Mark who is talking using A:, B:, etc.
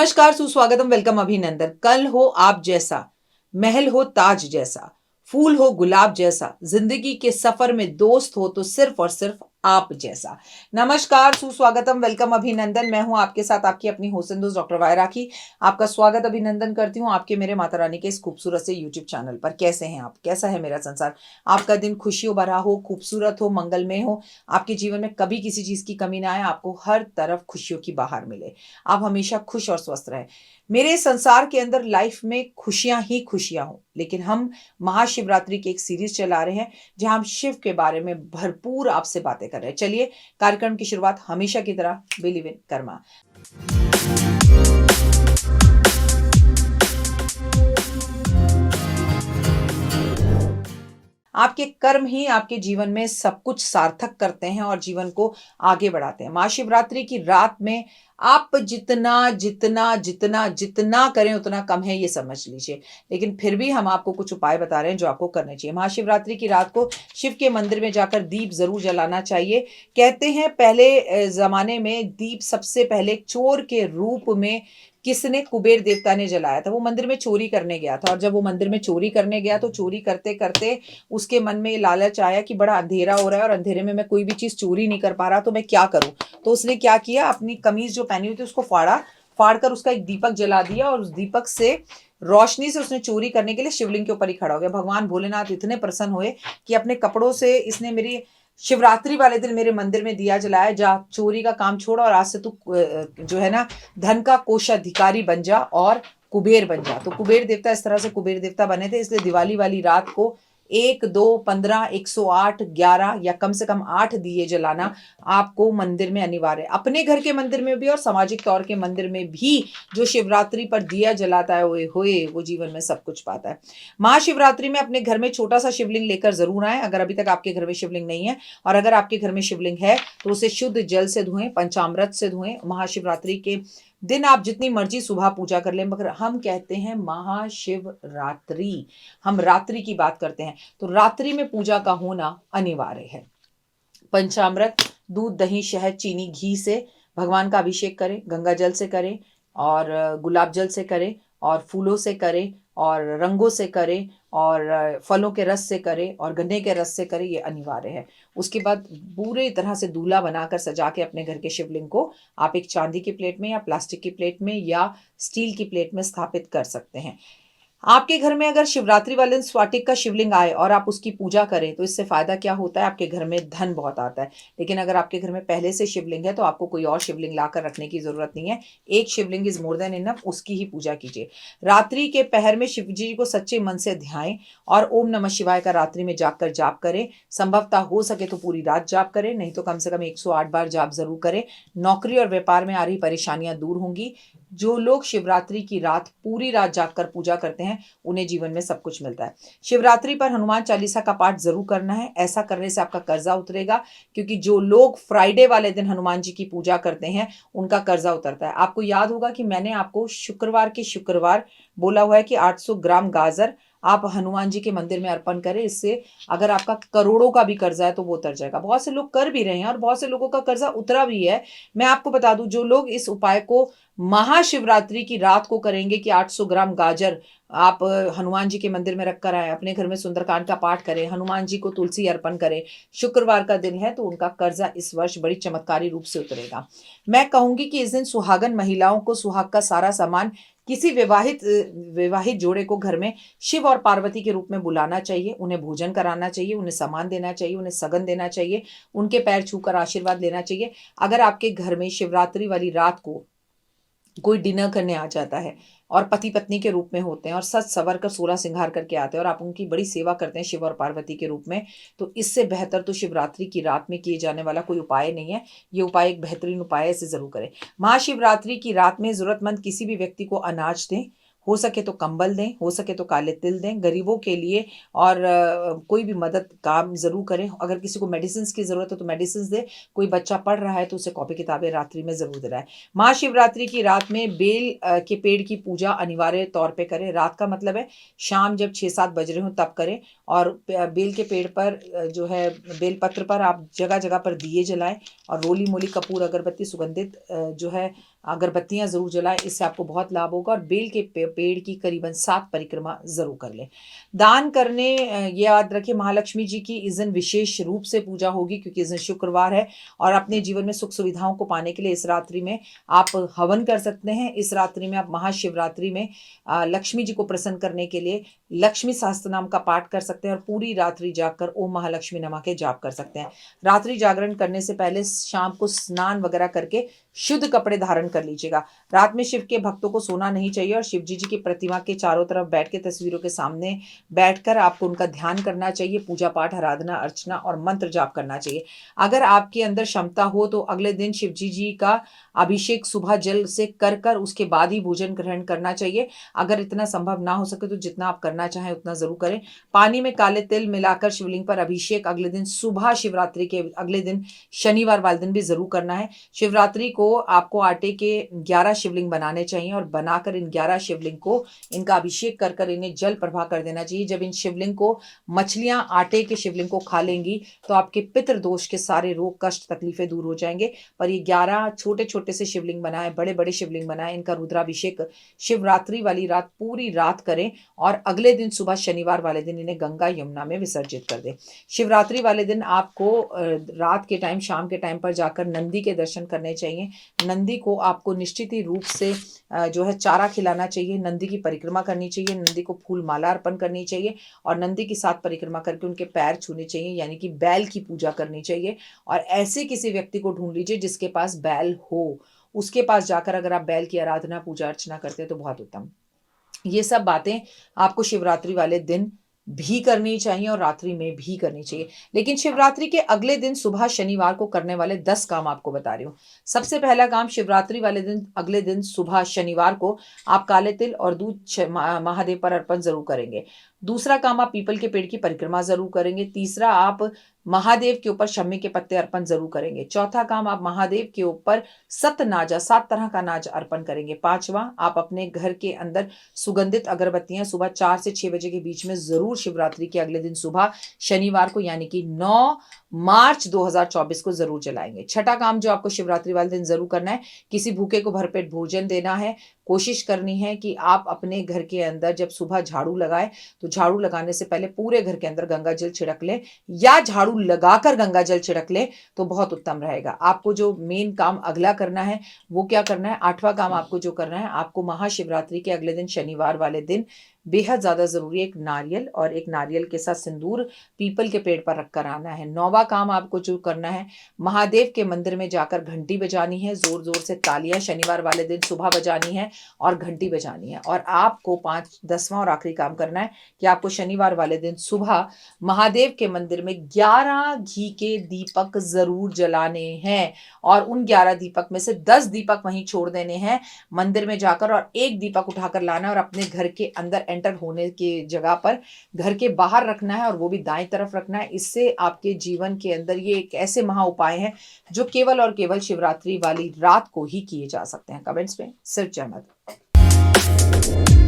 A: नमस्कार, सुस्वागतम, वेलकम, अभिनंदन। कल हो आप जैसा, महल हो ताज जैसा, फूल हो गुलाब जैसा, जिंदगी के सफर में दोस्त हो तो सिर्फ और सिर्फ आप जैसा। नमस्कार, सुस्वागतम, वेलकम, अभिनंदन। मैं हूं आपके साथ आपकी अपनी होस्ट दोस्त डॉक्टर वायरा की। आपका स्वागत अभिनंदन करती हूं आपके मेरे माता रानी के इस खूबसूरत से यूट्यूब चैनल पर। कैसे हैं आप? कैसा है मेरा संसार? आपका दिन खुशियों भरा हो, खूबसूरत हो, मंगलमय हो, आपके जीवन में कभी किसी चीज की कमी ना आए, आपको हर तरफ खुशियों की बहार मिले, आप हमेशा खुश और स्वस्थ रहें। मेरे संसार के अंदर लाइफ में खुशियां ही खुशियां हो, लेकिन हम महाशिवरात्रि की एक सीरीज चला रहे हैं जहां हम शिव के बारे में भरपूर आपसे बातें कर रहे हैं। चलिए, कार्यक्रम की शुरुआत हमेशा की तरह बिलीव इन कर्मा। आपके कर्म ही आपके जीवन में सब कुछ सार्थक करते हैं और जीवन को आगे बढ़ाते हैं। महाशिवरात्रि की रात में आप जितना जितना जितना जितना करें उतना कम है, ये समझ लीजिए। लेकिन फिर भी हम आपको कुछ उपाय बता रहे हैं जो आपको करने चाहिए। महाशिवरात्रि की रात को शिव के मंदिर में जाकर दीप जरूर जलाना चाहिए। कहते हैं पहले जमाने में दीप सबसे पहले चोर के रूप में किसने, कुबेर देवता ने जलाया था। वो मंदिर में चोरी करने गया था, और जब वो मंदिर में चोरी करने गया तो चोरी करते करते उसके मन में ये लालच आया कि बड़ा अंधेरा हो रहा है और अंधेरे में मैं कोई भी चीज चोरी नहीं कर पा रहा, तो मैं क्या करूं। तो उसने क्या किया, अपनी कमीज जो पहनी हुई थी उसको फाड़ कर उसका एक दीपक जला दिया, और उस दीपक से रोशनी से उसने चोरी करने के लिए शिवलिंग के ऊपर ही खड़ा हो गया। भगवान भोलेनाथ इतने प्रसन्न हुए कि अपने कपड़ों से इसने मेरी शिवरात्रि वाले दिन मेरे मंदिर में दिया जलाया, जा चोरी का काम छोड़ और आज से तू जो है ना, धन का कोषाधिकारी बन जा और कुबेर बन जा। तो कुबेर देवता इस तरह से कुबेर देवता बने थे। इसलिए दिवाली वाली रात को 1, 2, 15, 108, 11 या कम से कम 8 दिए जलाना आपको मंदिर में अनिवार्य है। अपने घर के मंदिर में भी और सामाजिक तौर के मंदिर में भी जो शिवरात्रि पर दिया जलाता है ओए होए, वो जीवन में सब कुछ पाता है। महाशिवरात्रि में अपने घर में छोटा सा शिवलिंग लेकर जरूर आए, अगर अभी तक आपके घर में शिवलिंग नहीं है। और अगर आपके घर में शिवलिंग है तो उसे शुद्ध जल से धोएं, पंचामृत से धोएं। महाशिवरात्रि के दिन आप जितनी मर्जी सुबह पूजा कर लें, मगर हम कहते हैं महाशिवरात्रि, हम रात्रि की बात करते हैं, तो रात्रि में पूजा का होना अनिवार्य है। पंचामृत, दूध, दही, शहद, चीनी, घी से भगवान का अभिषेक करें। गंगा जल से करें, और गुलाब जल से करें, और फूलों से करें, और रंगों से करें, और फलों के रस से करें, और गन्ने के रस से करें, ये अनिवार्य है। उसके बाद पूरे तरह से दूल्हा बनाकर सजा के अपने घर के शिवलिंग को आप एक चांदी की प्लेट में या प्लास्टिक की प्लेट में या स्टील की प्लेट में स्थापित कर सकते हैं। आपके घर में अगर शिवरात्रि वाले दिन स्वाटिक का शिवलिंग आए और आप उसकी पूजा करें, तो इससे फायदा क्या होता है, आपके घर में धन बहुत आता है। लेकिन अगर आपके घर में पहले से शिवलिंग है तो आपको कोई और शिवलिंग लाकर रखने की जरूरत नहीं है। एक शिवलिंग इज मोर देन इनफ, उसकी ही पूजा कीजिए। रात्रि के पहर में शिव जी को सच्चे मन से ध्याएं और ओम नमः शिवाय का रात्रि में जाकर जाप करें। संभवतः हो सके तो पूरी रात जाप करें, नहीं तो कम से कम 108 बार जाप जरूर करें। नौकरी और व्यापार में आ रही परेशानियां दूर होंगी। जो लोग शिवरात्रि की रात पूरी रात जागकर पूजा करते हैं उन्हें जीवन में सब कुछ मिलता है। शिवरात्रि पर हनुमान चालीसा का पाठ जरूर करना है, ऐसा करने से आपका कर्जा उतरेगा, क्योंकि जो लोग फ्राइडे वाले दिन हनुमान जी की पूजा करते हैं उनका कर्जा उतरता है। आपको याद होगा कि मैंने आपको शुक्रवार के शुक्रवार बोला हुआ है कि 800 ग्राम गाजर आप हनुमान जी के मंदिर में अर्पण करें। इससे अगर आपका करोड़ों का भी कर्जा है तो वो उतर जाएगा। बहुत से लोग कर भी रहे हैं और बहुत से लोगों का कर्जा उतरा भी है। मैं आपको बता दूं, जो लोग इस उपाय को महाशिवरात्रि की रात को करेंगे कि 800 ग्राम गाजर आप हनुमान जी के मंदिर में रखकर आए, अपने घर में सुंदरकांड का पाठ करें, हनुमान जी को तुलसी अर्पण करें, शुक्रवार का दिन है, तो उनका कर्जा इस वर्ष बड़ी चमत्कारी रूप से उतरेगा। मैं कहूंगी कि इस दिन सुहागन महिलाओं को सुहाग का सारा सामान किसी विवाहित जोड़े को घर में शिव और पार्वती के रूप में बुलाना चाहिए। उन्हें भोजन कराना चाहिए, उन्हें सामान देना चाहिए, उन्हें सगन देना चाहिए, उनके पैर छूकर आशीर्वाद लेना चाहिए। अगर आपके घर में शिवरात्रि वाली रात को कोई डिनर करने आ जाता है और पति पत्नी के रूप में होते हैं और सज सवर कर 16 श्रृंगार करके आते हैं और आप उनकी बड़ी सेवा करते हैं शिव और पार्वती के रूप में, तो इससे बेहतर तो शिवरात्रि की रात में किए जाने वाला कोई उपाय नहीं है। ये उपाय एक बेहतरीन उपाय है, इसे जरूर करें। महाशिवरात्रि की रात में जरूरतमंद किसी भी व्यक्ति को अनाज दें, हो सके तो कंबल दें, हो सके तो काले तिल दें गरीबों के लिए, और कोई भी मदद काम जरूर करें। अगर किसी को मेडिसिन की जरूरत है तो मेडिसिन दे, कोई बच्चा पढ़ रहा है तो उसे कॉपी किताबें रात्रि में जरूर दिलाएं। महाशिवरात्रि की रात में बेल के पेड़ की पूजा अनिवार्य तौर पे करें। रात का मतलब है शाम जब 6-7 बज रहे हो तब करें। और बेल के पेड़ पर जो है बेल पत्र पर आप जगह जगह पर दिए जलाएं, और रोली मोली कपूर अगरबत्ती सुगंधित जो है अगरबत्तियां जरूर जलाएं, इससे आपको बहुत लाभ होगा। और बेल के पेड़ की करीबन 7 परिक्रमा जरूर कर लें। दान करने, ये याद रखिए, महालक्ष्मी जी की इस दिन विशेष रूप से पूजा होगी क्योंकि इस दिन शुक्रवार है। और अपने जीवन में सुख सुविधाओं को पाने के लिए इस रात्रि में आप हवन कर सकते हैं। इस रात्रि में आप महाशिवरात्रि में लक्ष्मी जी को प्रसन्न करने के लिए लक्ष्मी सहस्त्र नाम का पाठ कर सकते हैं और पूरी रात्रि जागकर ओम महालक्ष्मी नमः के जाप कर सकते हैं। रात्रि जागरण करने से पहले शाम को स्नान वगैरह करके शुद्ध कपड़े धारण कर लीजिएगा। रात में शिव के भक्तों को सोना नहीं चाहिए और शिव जी की प्रतिमा के चारों तरफ बैठ के, तस्वीरों के सामने बैठकर आपको उनका ध्यान करना चाहिए। पूजा पाठ, आराधना, अर्चना और मंत्र जाप करना चाहिए। अगर आपके अंदर क्षमता हो तो अगले दिन शिव जी का अभिषेक सुबह जल से कर उसके बाद ही भोजन ग्रहण करना चाहिए। अगर इतना संभव ना हो सके तो जितना आप करना चाहें उतना जरूर करें। पानी में काले तिल मिलाकर शिवलिंग पर अभिषेक अगले दिन सुबह, शिवरात्रि के अगले दिन शनिवार वाले दिन भी जरूर करना है। शिवरात्रि को आपको आटे के 11 शिवलिंग बनाने चाहिए और बनाकर इन 11 शिवलिंग को, इनका अभिषेक कर इन्हें जल प्रवाह कर देना चाहिए। जब इन शिवलिंग को मछलियां आटे के शिवलिंग को खा लेंगी तो आपके पितृ दोष के सारे रोग, कष्ट, तकलीफें दूर हो जाएंगे। पर ये 11 छोटे छोटे से शिवलिंग बनाए, बड़े बड़े शिवलिंग बनाए, इनका रुद्राभिषेक शिवरात्रि वाली रात पूरी रात करें और अगले दिन सुबह शनिवार वाले दिन इन्हें गंगा यमुना में विसर्जित कर दें। शिवरात्रि वाले दिन आपको रात के टाइम, शाम के टाइम पर जाकर नंदी के दर्शन करने चाहिए। नंदी को आपको निश्चित ही रूप से जो है चारा खिलाना चाहिए। नंदी की परिक्रमा करनी चाहिए। नंदी को फूल माला अर्पण करनी चाहिए और नंदी की 7 परिक्रमा करके उनके पैर छूने चाहिए, यानी कि बैल की पूजा करनी चाहिए। और ऐसे किसी व्यक्ति को ढूंढ लीजिए जिसके पास बैल हो, उसके पास जाकर अगर आप बैल की आराधना, पूजा अर्चना करते हैं तो बहुत उत्तम। ये सब बातें आपको शिवरात्रि वाले दिन भी करनी चाहिए और रात्रि में भी करनी चाहिए। लेकिन शिवरात्रि के अगले दिन सुबह शनिवार को करने वाले 10 काम आपको बता रही हूँ। सबसे पहला काम, शिवरात्रि वाले दिन अगले दिन सुबह शनिवार को आप काले तिल और दूध महादेव पर अर्पण जरूर करेंगे। दूसरा काम, आप पीपल के पेड़ की परिक्रमा जरूर करेंगे। तीसरा, आप महादेव के ऊपर शम्मी के पत्ते अर्पण जरूर करेंगे। चौथा काम, आप महादेव के ऊपर सतनाजा, 7 तरह का नाज अर्पण करेंगे। पांचवा, आप अपने घर के अंदर सुगंधित अगरबत्तियां सुबह 4 से 6 बजे के बीच में जरूर शिवरात्रि के अगले दिन सुबह शनिवार को, यानी कि 9 मार्च 2024 को जरूर जलाएंगे। छठा काम जो आपको शिवरात्रि वाले दिन जरूर करना है, किसी भूखे को भरपेट भोजन देना है। कोशिश करनी है कि आप अपने घर के अंदर जब सुबह झाड़ू लगाए तो झाड़ू लगाने से पहले पूरे घर के अंदर गंगा जल छिड़क ले, या झाड़ू लगाकर गंगा जल छिड़क ले तो बहुत उत्तम रहेगा। आपको जो मेन काम अगला करना है वो क्या करना है, 8वां काम आपको जो करना है, आपको महाशिवरात्रि के अगले दिन शनिवार वाले दिन बेहद ज्यादा जरूरी एक नारियल और एक नारियल के साथ सिंदूर पीपल के पेड़ पर रखकर आना है। 9वां काम आपको जो करना है, महादेव के मंदिर में जाकर घंटी बजानी है, जोर जोर से तालियां शनिवार वाले दिन सुबह बजानी है और घंटी बजानी है। और आपको 10वां और आखिरी काम करना है कि आपको शनिवार वाले दिन सुबह महादेव के मंदिर में 11 घी के दीपक जरूर जलाने हैं और उन 11 दीपक में से 10 दीपक वहीं छोड़ देने हैं मंदिर में जाकर, और एक दीपक उठाकर लाना है और अपने घर के अंदर एंटर होने की जगह पर घर के बाहर रखना है और वो भी दाएं तरफ रखना है। इससे आपके जीवन के अंदर, ये एक ऐसे महा उपाय हैं जो केवल और केवल शिवरात्रि वाली रात को ही किए जा सकते हैं। कमेंट्स में सिर्फ जय माता।